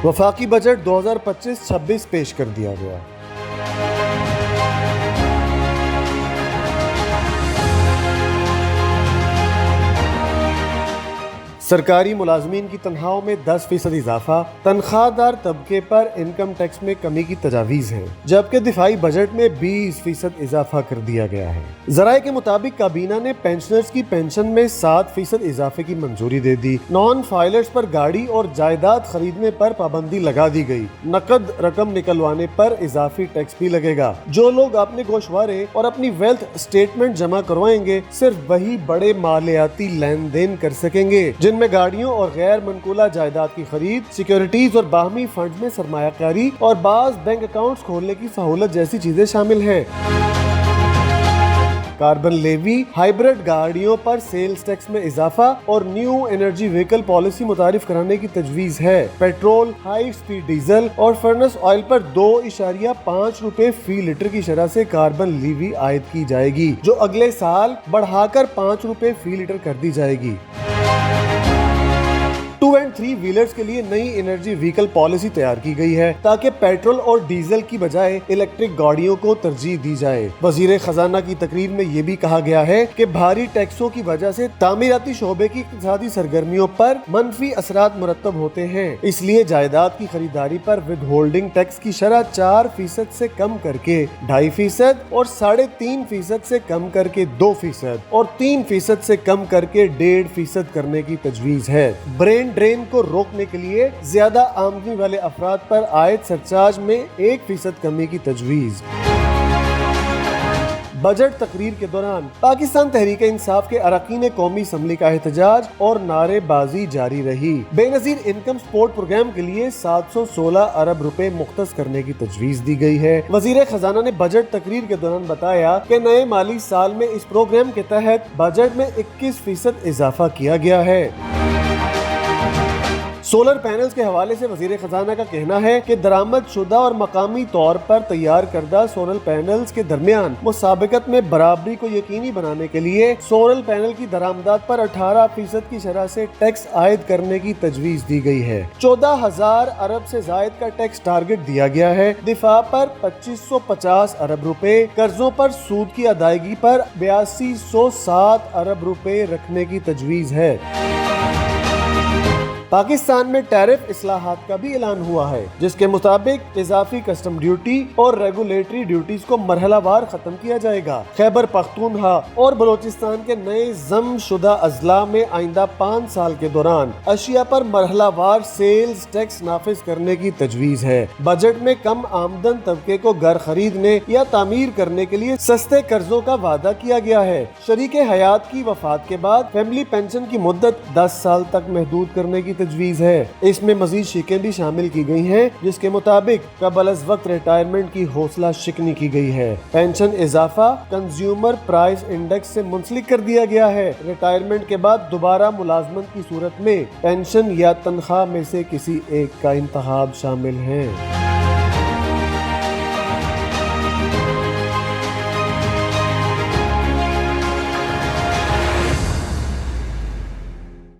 वफाकी बजट 2025-26 पेश कर दिया गया। सरकारी मुलाजमीन की तनख्वाहों में 10% इजाफा, तनख्वाहदार तबके पर इनकम टैक्स में कमी की तजावीज़ है, जबकि दिफाई बजट में 20% इजाफा कर दिया गया है। ज़राए के मुताबिक काबीना ने पेंशनर्स की पेंशन में 7% इजाफे की मंजूरी दे दी। नॉन फाइलर्स पर गाड़ी और जायदाद खरीदने पर पाबंदी लगा दी गई। नकद रकम निकलवाने पर इजाफी टैक्स भी लगेगा। जो लोग अपने गोशवारे और अपनी वेल्थ स्टेटमेंट जमा करवाएंगे, सिर्फ वही बड़े मालियाती लेन देन कर सकेंगे, जिनमें गाड़ियों और गैर मनकूला जायदाद की खरीद, सिक्योरिटीज और बाहमी फंड में सरमायाकारी और बाज बैंक अकाउंट्स खोलने की सहूलत जैसी चीजें शामिल हैं। कार्बन लेवी, हाइब्रिड गाड़ियों पर सेल्स टैक्स में इजाफा और न्यू एनर्जी व्हीकल पॉलिसी मुतारिफ कराने की तजवीज है। पेट्रोल, हाई स्पीड डीजल और फर्नेस ऑयल पर 2.5 रुपए फी लीटर की शरह से कार्बन लेवी आयद की जाएगी, जो अगले साल बढ़ाकर 5 रुपए फी लीटर कर दी जाएगी। 2 और 3 व्हीलर्स के लिए नई एनर्जी व्हीकल पॉलिसी तैयार की गई है, ताकि पेट्रोल और डीजल की बजाय इलेक्ट्रिक गाड़ियों को तरजीह दी जाए। वजीर खजाना की तकरीर में ये भी कहा गया है कि भारी टैक्सों की वजह से तामीराती शोबे की इक़्तिसादी सरगर्मियों पर मनफी असरात मुरत्तब होते हैं, इसलिए जायदाद की खरीदारी पर विद होल्डिंग टैक्स की शरह 4% से कम करके 2.5% और 3.5% से कम करके 2% और 3% से कम करके 1.5% करने की तजवीज है। ब्रेन ड्रेन को रोकने के लिए ज्यादा आमदनी वाले अफराद पर आयद सरचार्ज में 1% कमी की तजवीज। बजट तकरीर के दौरान पाकिस्तान तहरीक इंसाफ के अरकान कौमी असम्बली का एहतजाज और नारेबाजी जारी रही। बेनजीर इनकम सपोर्ट प्रोग्राम के लिए 716 अरब रुपए मुख्तस करने की तजवीज दी गई है। वजीर खजाना ने बजट तकरीर के दौरान बताया कि नए माली साल में इस प्रोग्राम के तहत बजट में 21% इजाफा किया गया है। सोलर पैनल्स के हवाले से वजीर खजाना का कहना है कि दरामद शुदा और मकामी तौर पर तैयार करदा सोलर पैनल्स के दरमियान मुसाबकत में बराबरी को यकीनी बनाने के लिए सोलर पैनल की दरामदात पर 18% की शरह से टैक्स आयद करने की तजवीज दी गई है। 14,000 अरब से जायद का टैक्स टारगेट दिया गया है। दिफा पर 2550 अरब रुपए, कर्जों पर सूद की अदायगी पर 8207 अरब रुपए रखने की तजवीज है। पाकिस्तान में टैरिफ इस्लाहात का भी ऐलान हुआ है, जिसके मुताबिक इजाफी कस्टम ड्यूटी और रेगुलेटरी ड्यूटीज को मरहलावार खत्म किया जाएगा। खैबर पख्तूनख्वा और बलोचिस्तान के नए जम शुदा अजला में आइंदा 5 साल के दौरान अशिया पर मरहलावार सेल्स टैक्स नाफिज करने की तजवीज है। बजट में कम आमदन तबके को घर खरीदने या तामीर करने के लिए सस्ते कर्जों का वादा किया गया है। शरीके हयात की वफात के बाद फैमिली पेंशन की मुद्दत 10 साल तक महदूद करने की तजवीज है। इसमें मजीद शिकें भी शामिल की गई हैं, जिसके मुताबिक कबल अज वक्त रिटायरमेंट की हौसला शिकनी की गई है। पेंशन इजाफा कंज्यूमर प्राइस इंडेक्स से मुंसलिक कर दिया गया है। रिटायरमेंट के बाद दोबारा मुलाजमत की सूरत में पेंशन या तनख्वाह में से किसी एक का इंतखाब शामिल है।